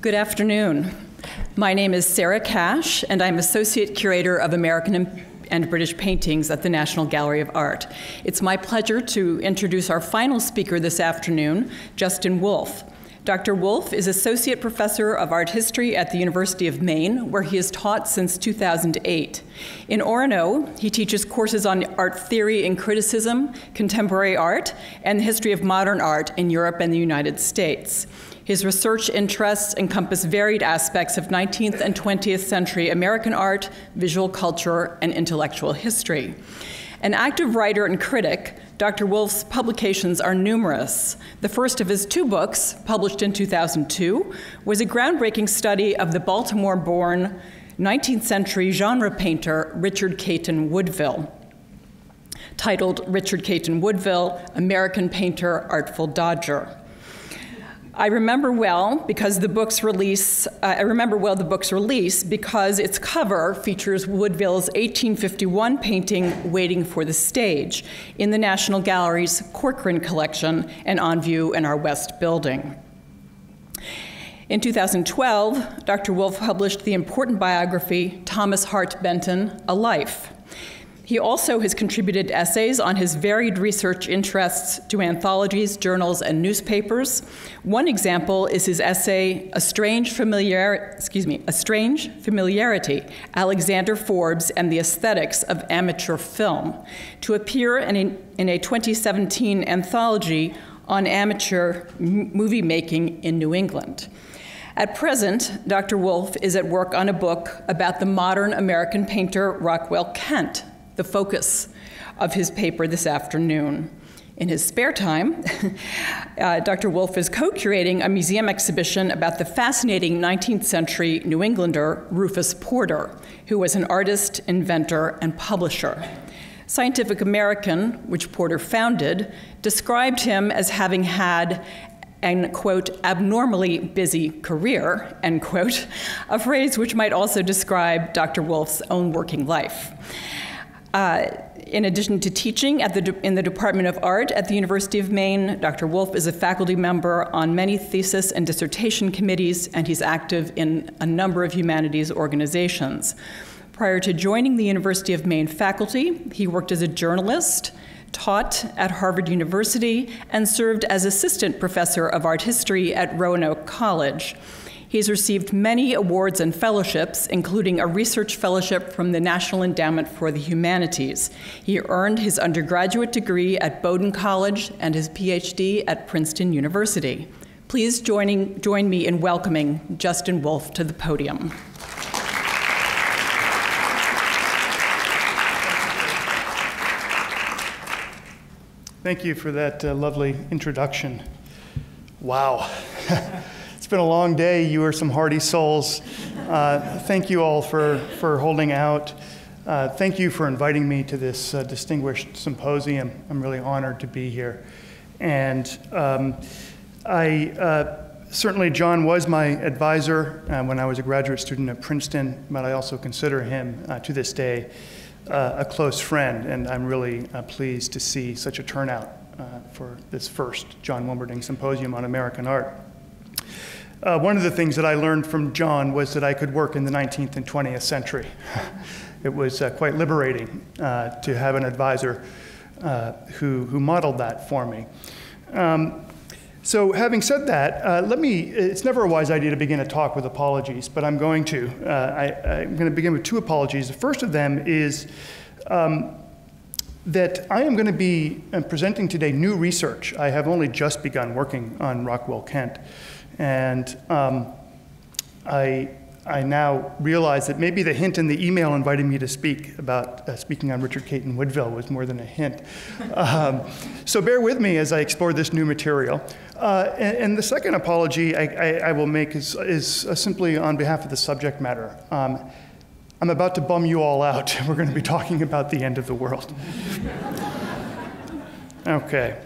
Good afternoon. My name is Sarah Cash, and I'm Associate Curator of American and British Paintings at the National Gallery of Art. It's my pleasure to introduce our final speaker this afternoon, Justin Wolfe. Dr. Wolfe is Associate Professor of Art History at the University of Maine, where he has taught since 2008. In Orono, he teaches courses on art theory and criticism, contemporary art, and the history of modern art in Europe and the United States. His research interests encompass varied aspects of 19th and 20th century American art, visual culture, and intellectual history. An active writer and critic, Dr. Wolfe's publications are numerous. The first of his two books, published in 2002, was a groundbreaking study of the Baltimore-born 19th century genre painter Richard Caton Woodville, titled Richard Caton Woodville, American Painter, Artful Dodger. I remember well the book's release because its cover features Woodville's 1851 painting, Waiting for the Stage, in the National Gallery's Corcoran collection and on view in our West Building. In 2012, Dr. Wolfe published the important biography, Thomas Hart Benton, A Life. He also has contributed essays on his varied research interests to anthologies, journals, and newspapers. One example is his essay, A Strange Familiarity, Alexander Forbes and the Aesthetics of Amateur Film, to appear in a 2017 anthology on amateur movie making in New England. At present, Dr. Wolfe is at work on a book about the modern American painter Rockwell Kent, the focus of his paper this afternoon. In his spare time, Dr. Wolfe is co-curating a museum exhibition about the fascinating 19th century New Englander Rufus Porter, who was an artist, inventor, and publisher. Scientific American, which Porter founded, described him as having had an, quote, abnormally busy career, end quote, a phrase which might also describe Dr. Wolfe's own working life. In addition to teaching in the Department of Art at the University of Maine, Dr. Wolfe is a faculty member on many thesis and dissertation committees, and he's active in a number of humanities organizations. Prior to joining the University of Maine faculty, he worked as a journalist, taught at Harvard University, and served as assistant professor of art history at Roanoke College. He's received many awards and fellowships, including a research fellowship from the National Endowment for the Humanities. He earned his undergraduate degree at Bowdoin College and his PhD at Princeton University. Please join me in welcoming Justin Wolfe to the podium. Thank you for that lovely introduction. Wow. It's been a long day. You are some hardy souls. Thank you all for holding out. Thank you for inviting me to this distinguished symposium. I'm really honored to be here. And certainly John was my advisor when I was a graduate student at Princeton, but I also consider him to this day a close friend, and I'm really pleased to see such a turnout for this first John Wilmerding Symposium on American Art. One of the things that I learned from John was that I could work in the 19th and 20th century. It was quite liberating to have an advisor who modeled that for me. So having said that, it's never a wise idea to begin a talk with apologies, but I'm going to. I'm going to begin with two apologies. The first of them is that I am going to be presenting today new research. I have only just begun working on Rockwell Kent. And I now realize that maybe the hint in the email inviting me to speak about speaking on Richard Caton Woodville was more than a hint. So bear with me as I explore this new material. And the second apology I will make is simply on behalf of the subject matter. I'm about to bum you all out. We're going to be talking about the end of the world. Okay.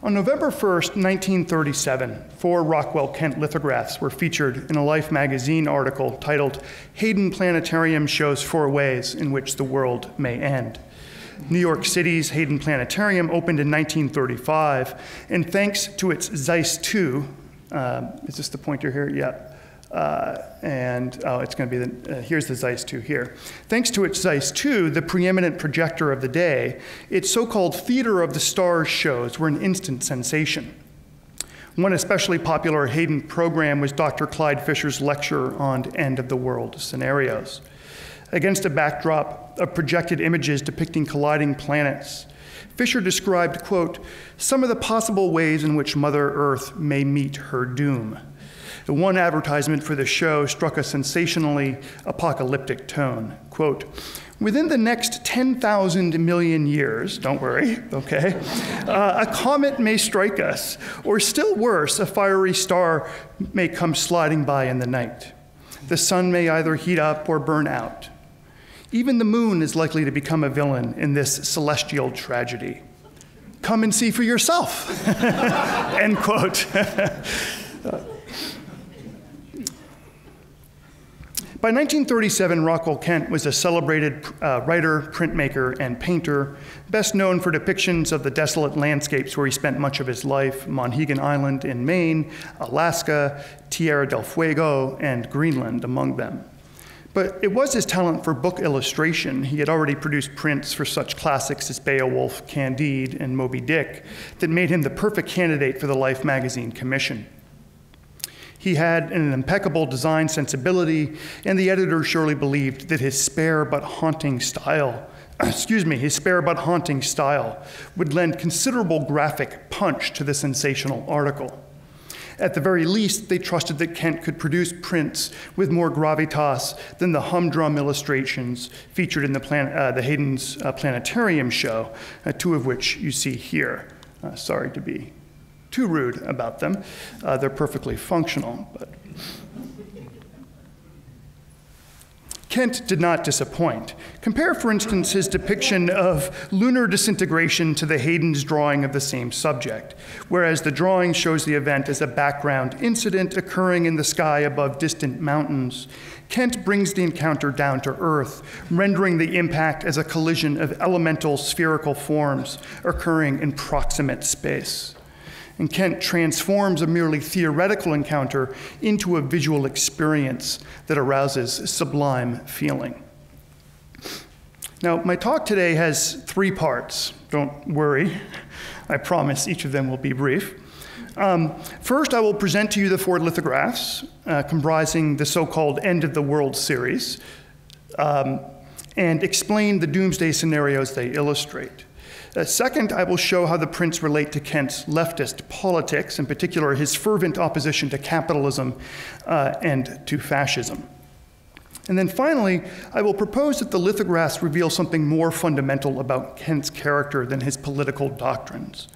On November 1st, 1937, 4 Rockwell Kent lithographs were featured in a Life magazine article titled, Hayden Planetarium Shows 4 Ways in Which the World May End. New York City's Hayden Planetarium opened in 1935, and thanks to its Zeiss 2, Is this the pointer here? Yeah. It's going to be here's the Zeiss 2 here. Thanks to its Zeiss 2, the preeminent projector of the day, its so-called Theater of the Stars shows were an instant sensation. One especially popular Hayden program was Dr. Clyde Fisher's lecture on end-of-the-world scenarios. Against a backdrop of projected images depicting colliding planets, Fisher described, quote, some of the possible ways in which Mother Earth may meet her doom. The one advertisement for the show struck a sensationally apocalyptic tone. Quote, within the next 10,000 million years, don't worry, okay, a comet may strike us, or still worse, a fiery star may come sliding by in the night. The sun may either heat up or burn out. Even the moon is likely to become a villain in this celestial tragedy. Come and see for yourself, end quote. By 1937, Rockwell Kent was a celebrated writer, printmaker, and painter, best known for depictions of the desolate landscapes where he spent much of his life, Monhegan Island in Maine, Alaska, Tierra del Fuego, and Greenland among them. But it was his talent for book illustration, he had already produced prints for such classics as Beowulf, Candide, and Moby Dick, that made him the perfect candidate for the Life magazine commission. He had an impeccable design sensibility, and the editor surely believed that his spare but haunting style would lend considerable graphic punch to the sensational article. At the very least, they trusted that Kent could produce prints with more gravitas than the humdrum illustrations featured in the Hayden's Planetarium show, two of which you see here. Sorry to be too rude about them. They're perfectly functional, but. Kent did not disappoint. Compare, for instance, his depiction of lunar disintegration to the Hayden's drawing of the same subject, whereas the drawing shows the event as a background incident occurring in the sky above distant mountains. Kent brings the encounter down to earth, rendering the impact as a collision of elemental spherical forms occurring in proximate space. And Kent transforms a merely theoretical encounter into a visual experience that arouses sublime feeling. Now, my talk today has 3 parts. Don't worry. I promise each of them will be brief. First, I will present to you the 4 lithographs comprising the so-called End of the World series and explain the doomsday scenarios they illustrate. Second, I will show how the prints relate to Kent's leftist politics, in particular his fervent opposition to capitalism and to fascism. And then finally, I will propose that the lithographs reveal something more fundamental about Kent's character than his political doctrines.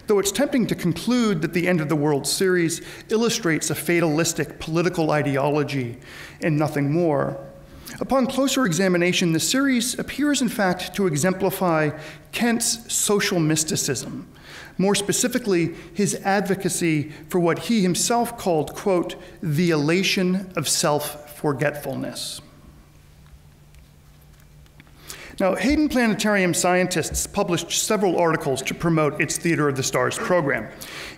Though it's tempting to conclude that the End of the World series illustrates a fatalistic political ideology and nothing more, upon closer examination, the series appears, in fact, to exemplify Kent's social mysticism, more specifically, his advocacy for what he himself called, quote, the elation of self-forgetfulness. Now, Hayden Planetarium scientists published several articles to promote its Theater of the Stars program.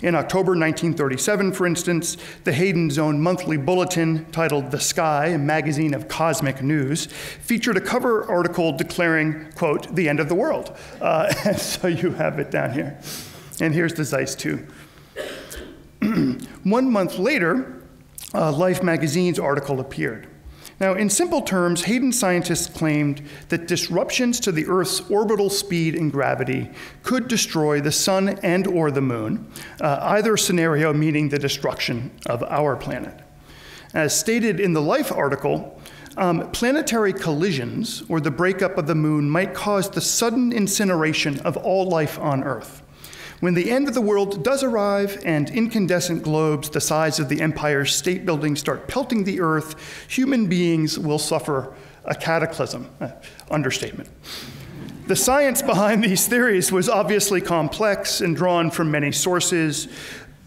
In October 1937, for instance, the Hayden's own monthly bulletin, titled The Sky, a magazine of cosmic news, featured a cover article declaring, quote, the end of the world. And so you have it down here. And here's the Zeiss 2. 1 month later, Life magazine's article appeared. Now, in simple terms, Hayden scientists claimed that disruptions to the Earth's orbital speed and gravity could destroy the sun and or the moon, either scenario meaning the destruction of our planet. As stated in the Life article, planetary collisions, or the breakup of the moon, might cause the sudden incineration of all life on Earth. When the end of the world does arrive and incandescent globes the size of the Empire State Building start pelting the Earth, human beings will suffer a cataclysm. Understatement. The science behind these theories was obviously complex and drawn from many sources,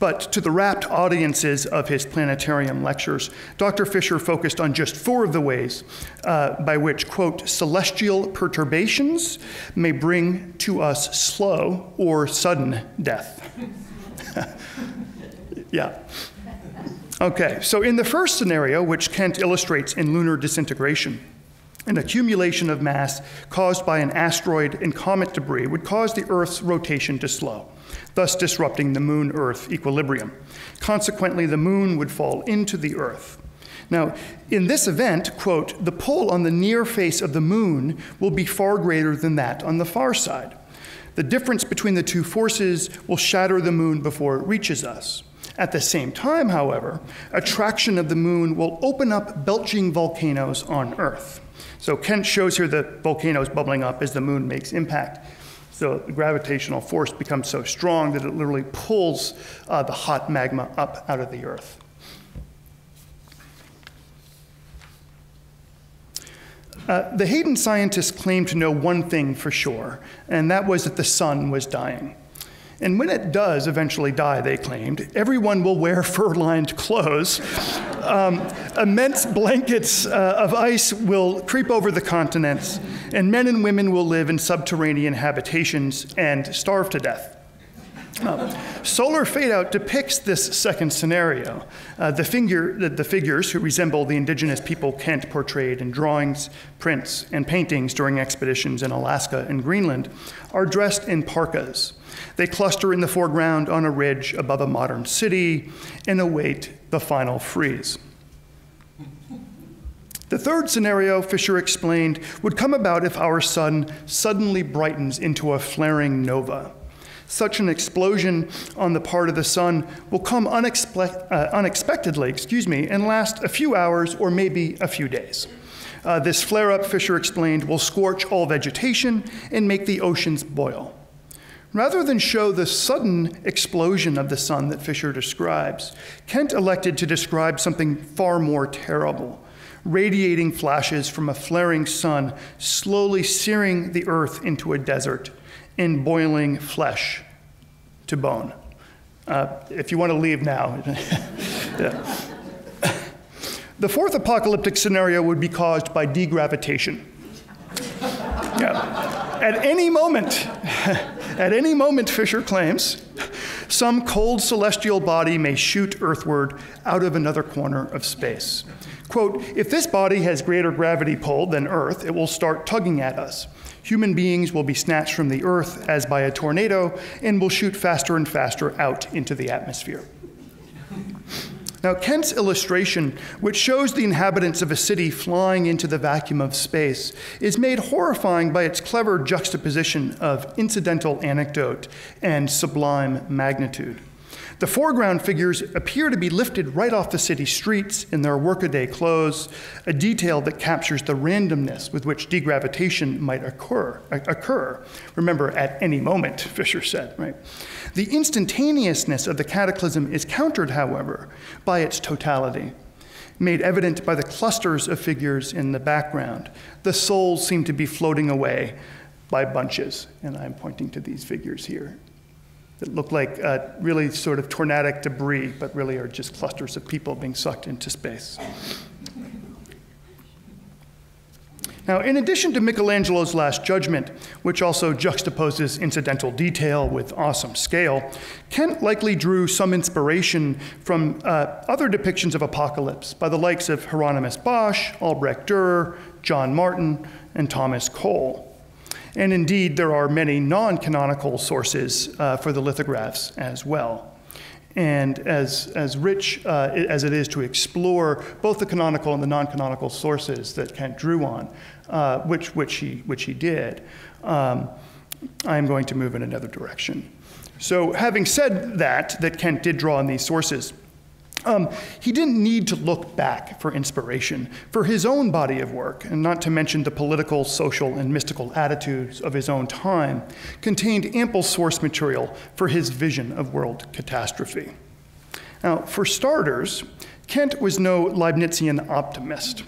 but to the rapt audiences of his planetarium lectures, Dr. Fisher focused on just 4 of the ways by which, quote, celestial perturbations may bring to us slow or sudden death. Yeah. Okay, so in the first scenario, which Kent illustrates in Lunar Disintegration, an accumulation of mass caused by an asteroid and comet debris would cause the Earth's rotation to slow, thus disrupting the Moon-Earth equilibrium. Consequently, the Moon would fall into the Earth. Now, in this event, quote, the pull on the near face of the Moon will be far greater than that on the far side. The difference between the two forces will shatter the Moon before it reaches us. At the same time, however, attraction of the Moon will open up belching volcanoes on Earth. So Kent shows here the volcanoes bubbling up as the Moon makes impact. So the gravitational force becomes so strong that it literally pulls the hot magma up out of the Earth. The Hayden scientists claimed to know one thing for sure, and that was that the sun was dying. And when it does eventually die, they claimed, everyone will wear fur-lined clothes. Immense blankets of ice will creep over the continents, and men and women will live in subterranean habitations and starve to death. Solar fade-out depicts this second scenario. The figures who resemble the indigenous people Kent portrayed in drawings, prints, and paintings during expeditions in Alaska and Greenland are dressed in parkas. They cluster in the foreground on a ridge above a modern city and await the final freeze. The third scenario, Fisher explained, would come about if our sun suddenly brightens into a flaring nova. Such an explosion on the part of the sun will come unexpectedly, and last a few hours or maybe a few days. This flare-up, Fisher explained, will scorch all vegetation and make the oceans boil. Rather than show the sudden explosion of the sun that Fisher describes, Kent elected to describe something far more terrible, radiating flashes from a flaring sun slowly searing the earth into a desert and boiling flesh to bone. If you want to leave now. Yeah. The fourth apocalyptic scenario would be caused by degravitation. Yeah. At any moment, Fisher claims, some cold celestial body may shoot earthward out of another corner of space. Quote, if this body has greater gravity pull than Earth, it will start tugging at us. Human beings will be snatched from the Earth as by a tornado and will shoot faster and faster out into the atmosphere. Now, Kent's illustration, which shows the inhabitants of a city flying into the vacuum of space, is made horrifying by its clever juxtaposition of incidental anecdote and sublime magnitude. The foreground figures appear to be lifted right off the city streets in their workaday clothes, a detail that captures the randomness with which degravitation might occur. Remember, at any moment, Fisher said, right? The instantaneousness of the cataclysm is countered, however, by its totality, made evident by the clusters of figures in the background. The souls seem to be floating away by bunches, and I'm pointing to these figures here that look like really sort of tornadic debris, but really are just clusters of people being sucked into space. Now, in addition to Michelangelo's Last Judgment, which also juxtaposes incidental detail with awesome scale, Kent likely drew some inspiration from other depictions of apocalypse by the likes of Hieronymus Bosch, Albrecht Dürer, John Martin, and Thomas Cole. And indeed, there are many non-canonical sources for the lithographs as well. And as rich as it is to explore both the canonical and the non-canonical sources that Kent drew on, which he did, I'm going to move in another direction. So having said that Kent did draw on these sources, he didn't need to look back for inspiration, for his own body of work, and not to mention the political, social, and mystical attitudes of his own time, contained ample source material for his vision of world catastrophe. Now, for starters, Kent was no Leibnizian optimist.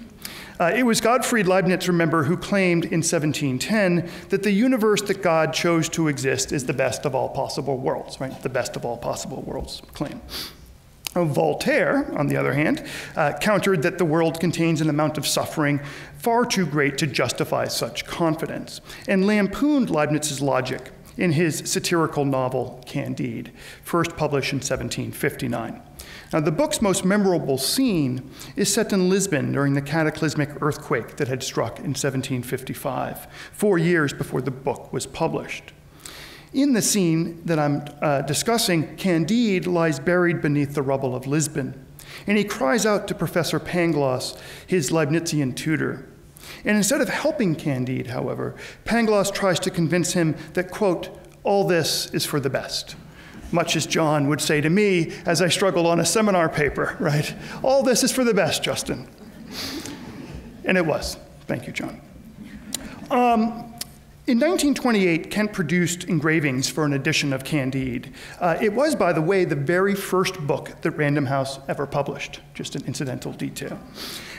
It was Gottfried Leibniz, remember, who claimed in 1710 that the universe that God chose to exist is the best of all possible worlds, right? The best of all possible worlds claim. Voltaire, on the other hand, countered that the world contains an amount of suffering far too great to justify such confidence, and lampooned Leibniz's logic in his satirical novel, Candide, first published in 1759. Now, the book's most memorable scene is set in Lisbon during the cataclysmic earthquake that had struck in 1755, 4 years before the book was published. In the scene that I'm discussing, Candide lies buried beneath the rubble of Lisbon, and he cries out to Professor Pangloss, his Leibnizian tutor. And instead of helping Candide, however, Pangloss tries to convince him that, quote, all this is for the best. Much as John would say to me as I struggled on a seminar paper, right? All this is for the best, Justin. And it was. Thank you, John. In 1928, Kent produced engravings for an edition of Candide. It was, by the way, the very first book that Random House ever published, just an incidental detail.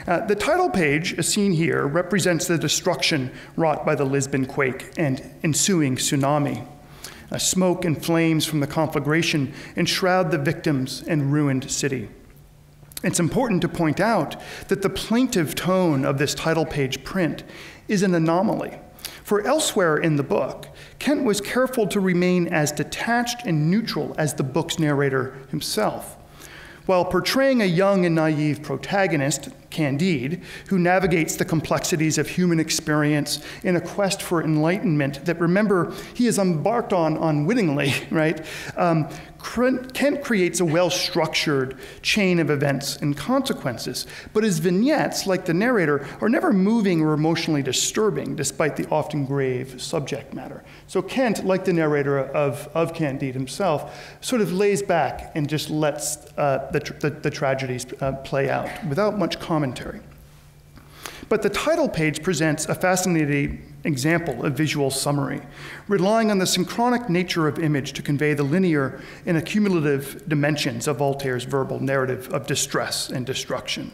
The title page, as seen here, represents the destruction wrought by the Lisbon quake and ensuing tsunami. Smoke and flames from the conflagration enshroud the victims and ruined city. It's important to point out that the plaintive tone of this title page print is an anomaly. For elsewhere in the book, Kent was careful to remain as detached and neutral as the book's narrator himself. While portraying a young and naive protagonist, Candide, who navigates the complexities of human experience in a quest for enlightenment that, remember, he is embarked on unwittingly, right? Kent creates a well-structured chain of events and consequences, but his vignettes, like the narrator, are never moving or emotionally disturbing, despite the often grave subject matter. So Kent, like the narrator of Candide himself, sort of lays back and just lets the tragedies play out without much commentary. But the title page presents a fascinating example of visual summary, relying on the synchronic nature of image to convey the linear and accumulative dimensions of Voltaire's verbal narrative of distress and destruction.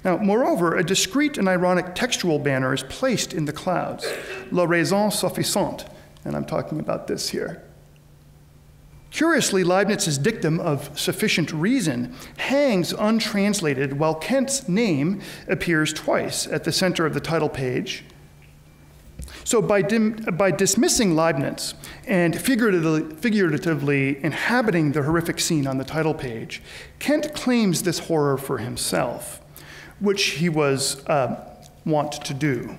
Now, moreover, a discrete and ironic textual banner is placed in the clouds, La raison suffisante, and I'm talking about this here. Curiously, Leibniz's dictum of sufficient reason hangs untranslated while Kent's name appears twice at the center of the title page. So by dismissing Leibniz and figuratively inhabiting the horrific scene on the title page, Kent claims this horror for himself, which he was wont to do.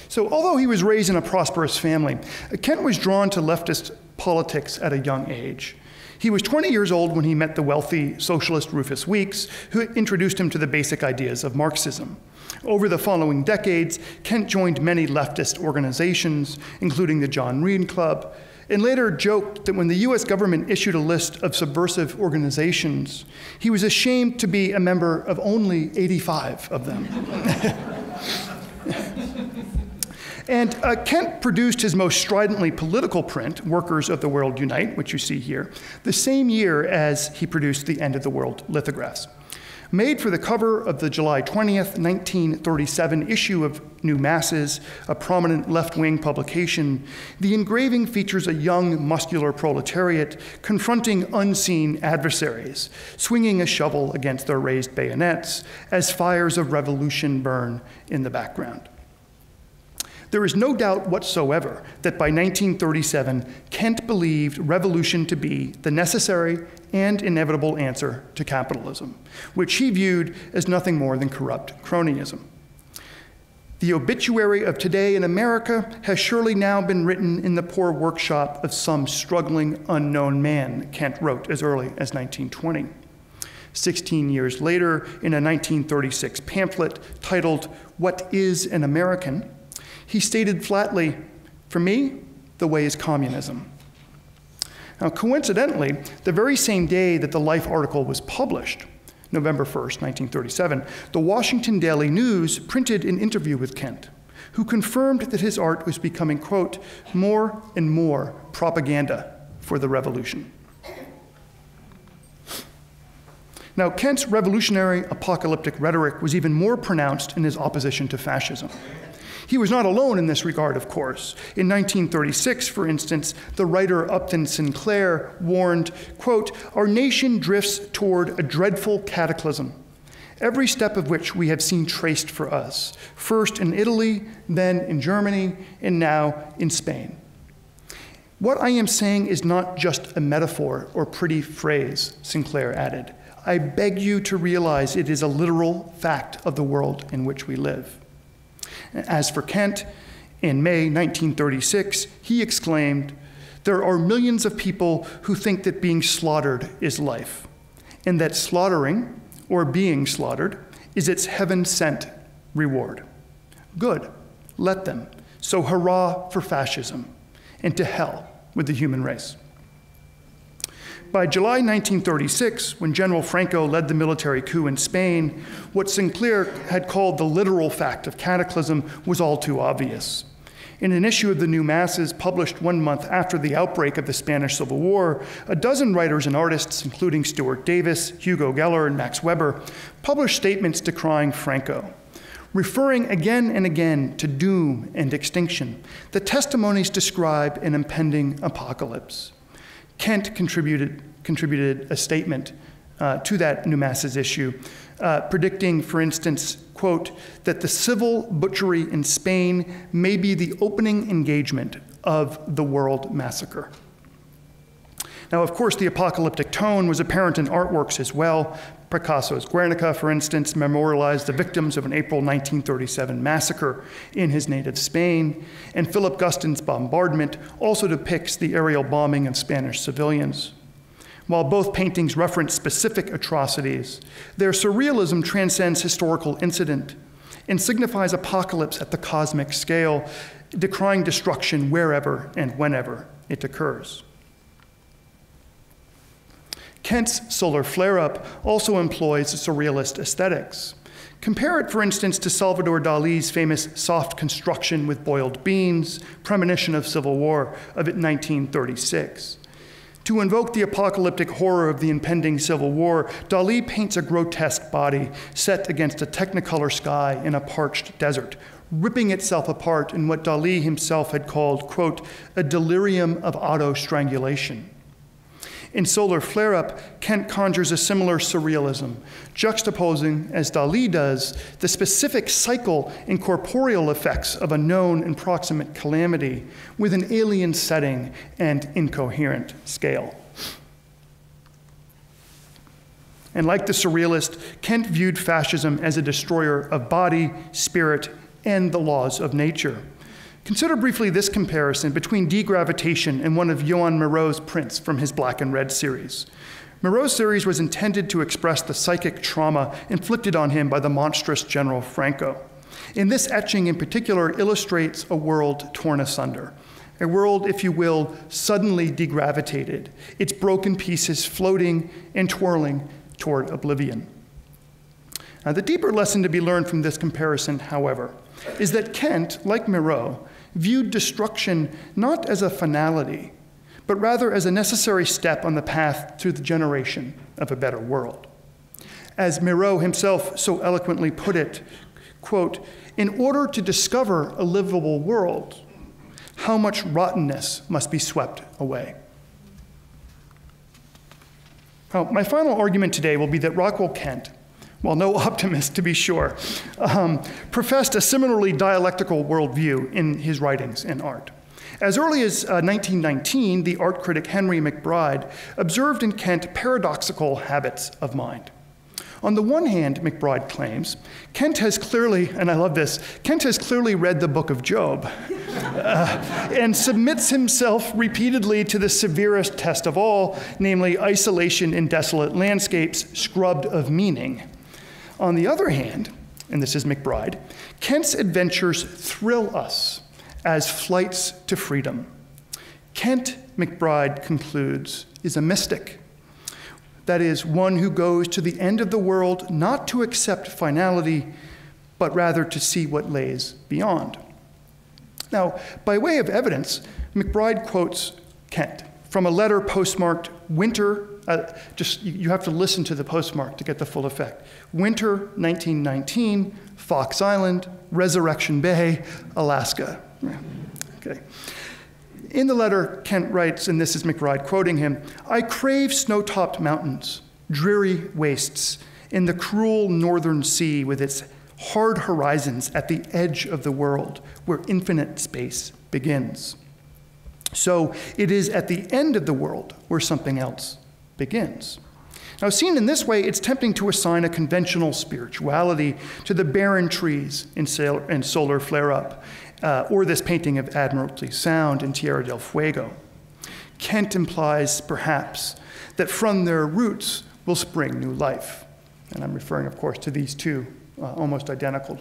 So although he was raised in a prosperous family, Kent was drawn to leftist politics at a young age. He was 20 years old when he met the wealthy socialist Rufus Weeks, who introduced him to the basic ideas of Marxism. Over the following decades, Kent joined many leftist organizations, including the John Reed Club, and later joked that when the US government issued a list of subversive organizations, he was ashamed to be a member of only 85 of them. And Kent produced his most stridently political print, Workers of the World Unite, which you see here, the same year as he produced the End of the World lithographs. Made for the cover of the July 20th, 1937 issue of New Masses, a prominent left-wing publication, the engraving features a young, muscular proletariat confronting unseen adversaries, swinging a shovel against their raised bayonets as fires of revolution burn in the background. There is no doubt whatsoever that by 1937, Kent believed revolution to be the necessary and inevitable answer to capitalism, which he viewed as nothing more than corrupt cronyism. The obituary of today in America has surely now been written in the poor workshop of some struggling unknown man, Kent wrote as early as 1920. 16 years later, in a 1936 pamphlet titled, "What is an American?" he stated flatly, "For me, the way is communism." Now, coincidentally, the very same day that the Life article was published, November 1st, 1937, the Washington Daily News printed an interview with Kent, who confirmed that his art was becoming, quote, more and more propaganda for the revolution. Now, Kent's revolutionary apocalyptic rhetoric was even more pronounced in his opposition to fascism. He was not alone in this regard, of course. In 1936, for instance, the writer Upton Sinclair warned, quote, "Our nation drifts toward a dreadful cataclysm, every step of which we have seen traced for us, first in Italy, then in Germany, and now in Spain." What I am saying is not just a metaphor or pretty phrase, Sinclair added. I beg you to realize it is a literal fact of the world in which we live. As for Kent, in May 1936, he exclaimed, "There are millions of people who think that being slaughtered is life, and that slaughtering, or being slaughtered, is its heaven-sent reward. Good, let them. So hurrah for fascism, and to hell with the human race." By July 1936, when General Franco led the military coup in Spain, what Sinclair had called the literal fact of cataclysm was all too obvious. In an issue of the New Masses published 1 month after the outbreak of the Spanish Civil War, a dozen writers and artists, including Stuart Davis, Hugo Geller, and Max Weber, published statements decrying Franco. Referring again and again to doom and extinction, the testimonies describe an impending apocalypse. Kent contributed a statement to that New Masses issue, predicting, for instance, quote, that the civil butchery in Spain may be the opening engagement of the world massacre. Now, of course, the apocalyptic tone was apparent in artworks as well. Picasso's Guernica, for instance, memorialized the victims of an April 1937 massacre in his native Spain, and Philip Guston's Bombardment also depicts the aerial bombing of Spanish civilians. While both paintings reference specific atrocities, their surrealism transcends historical incident and signifies apocalypse at the cosmic scale, decrying destruction wherever and whenever it occurs. Kent's solar flare-up also employs surrealist aesthetics. Compare it, for instance, to Salvador Dali's famous soft construction with boiled beans, premonition of civil war of 1936. To invoke the apocalyptic horror of the impending civil war, Dali paints a grotesque body set against a technicolor sky in a parched desert, ripping itself apart in what Dali himself had called, quote, a delirium of auto-strangulation. In Solar Flare-Up, Kent conjures a similar surrealism, juxtaposing, as Dali does, the specific cycle and corporeal effects of a known and proximate calamity with an alien setting and incoherent scale. And like the surrealist, Kent viewed fascism as a destroyer of body, spirit, and the laws of nature. Consider briefly this comparison between Degravitation and one of Joan Miraux's prints from his Black and Red series. Miraux's series was intended to express the psychic trauma inflicted on him by the monstrous General Franco. And this etching in particular illustrates a world torn asunder, a world, if you will, suddenly degravitated, its broken pieces floating and twirling toward oblivion. Now, the deeper lesson to be learned from this comparison, however, is that Kent, like Miraux, viewed destruction not as a finality, but rather as a necessary step on the path to the generation of a better world. As Miraux himself so eloquently put it, quote, in order to discover a livable world, how much rottenness must be swept away. Now, my final argument today will be that Rockwell Kent, while no optimist to be sure, professed a similarly dialectical worldview in his writings and art. As early as 1919, the art critic Henry McBride observed in Kent paradoxical habits of mind. On the one hand, McBride claims, Kent has clearly, and I love this, Kent has clearly read the book of Job and submits himself repeatedly to the severest test of all, namely isolation in desolate landscapes scrubbed of meaning. On the other hand, and this is McBride, Kent's adventures thrill us as flights to freedom. Kent, McBride concludes, is a mystic. That is, one who goes to the end of the world not to accept finality, but rather to see what lays beyond. Now, by way of evidence, McBride quotes Kent from a letter postmarked Winter, you have to listen to the postmark to get the full effect. Winter 1919, Fox Island, Resurrection Bay, Alaska. Okay. In the letter, Kent writes, and this is McBride quoting him, I crave snow-topped mountains, dreary wastes, in the cruel northern sea with its hard horizons at the edge of the world where infinite space begins. So it is at the end of the world where something else begins. Now, seen in this way, it's tempting to assign a conventional spirituality to the barren trees in Solar Flare-Up, or this painting of Admiralty Sound in Tierra del Fuego. Kent implies, perhaps, that from their roots will spring new life. And I'm referring, of course, to these two almost identical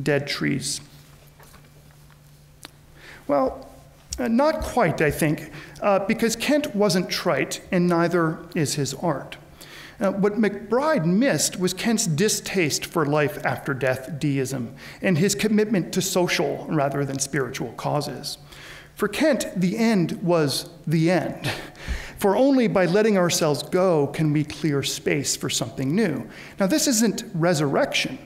dead trees. Well, not quite, I think, because Kent wasn't trite, and neither is his art. What McBride missed was Kent's distaste for life after death deism and his commitment to social rather than spiritual causes. For Kent, the end was the end. For only by letting ourselves go can we clear space for something new. Now, this isn't resurrection.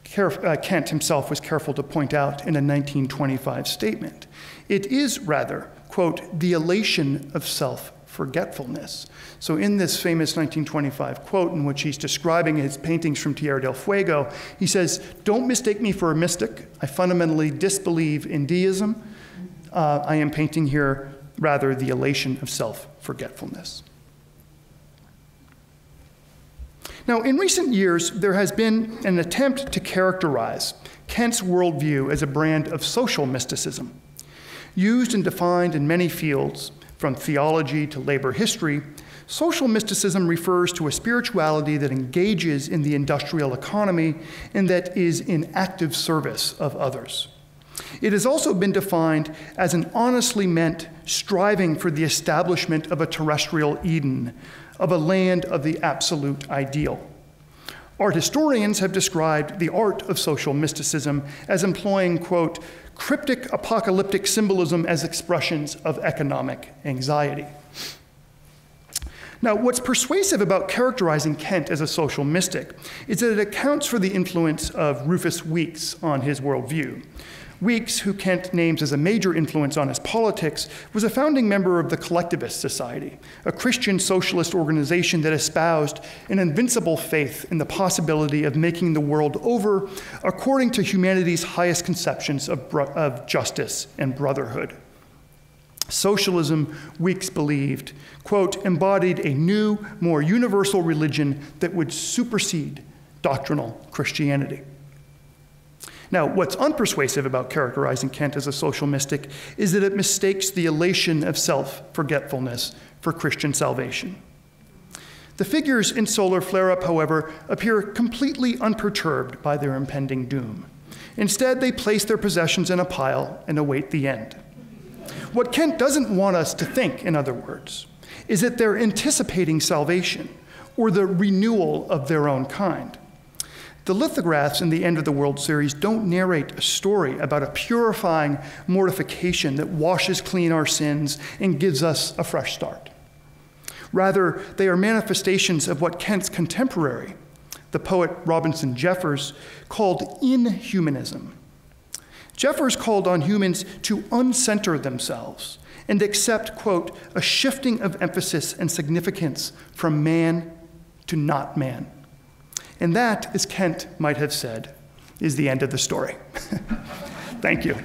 Kent himself was careful to point out in a 1925 statement. It is rather, quote, the elation of self-forgetfulness. So in this famous 1925 quote in which he's describing his paintings from Tierra del Fuego, he says, "Don't mistake me for a mystic. I fundamentally disbelieve in deism. I am painting here rather the elation of self-forgetfulness." Now, in recent years, there has been an attempt to characterize Kent's worldview as a brand of social mysticism. Used and defined in many fields, from theology to labor history, social mysticism refers to a spirituality that engages in the industrial economy and that is in active service of others. It has also been defined as an honestly meant striving for the establishment of a terrestrial Eden, of a land of the absolute ideal. Art historians have described the art of social mysticism as employing, quote, cryptic apocalyptic symbolism as expressions of economic anxiety. Now, what's persuasive about characterizing Kent as a social mystic is that it accounts for the influence of Rufus Weeks on his worldview. Weeks, who Kent names as a major influence on his politics, was a founding member of the Collectivist Society, a Christian socialist organization that espoused an invincible faith in the possibility of making the world over according to humanity's highest conceptions of justice and brotherhood. Socialism, Weeks believed, quote, embodied a new, more universal religion that would supersede doctrinal Christianity. Now, what's unpersuasive about characterizing Kent as a social mystic is that it mistakes the elation of self-forgetfulness for Christian salvation. The figures in Solar Flare-Up, however, appear completely unperturbed by their impending doom. Instead, they place their possessions in a pile and await the end. What Kent doesn't want us to think, in other words, is that they're anticipating salvation or the renewal of their own kind. The lithographs in the End of the World series don't narrate a story about a purifying mortification that washes clean our sins and gives us a fresh start. Rather, they are manifestations of what Kent's contemporary, the poet Robinson Jeffers, called inhumanism. Jeffers called on humans to uncenter themselves and accept, quote, a shifting of emphasis and significance from man to not man. And that, as Kent might have said, is the end of the story. Thank you.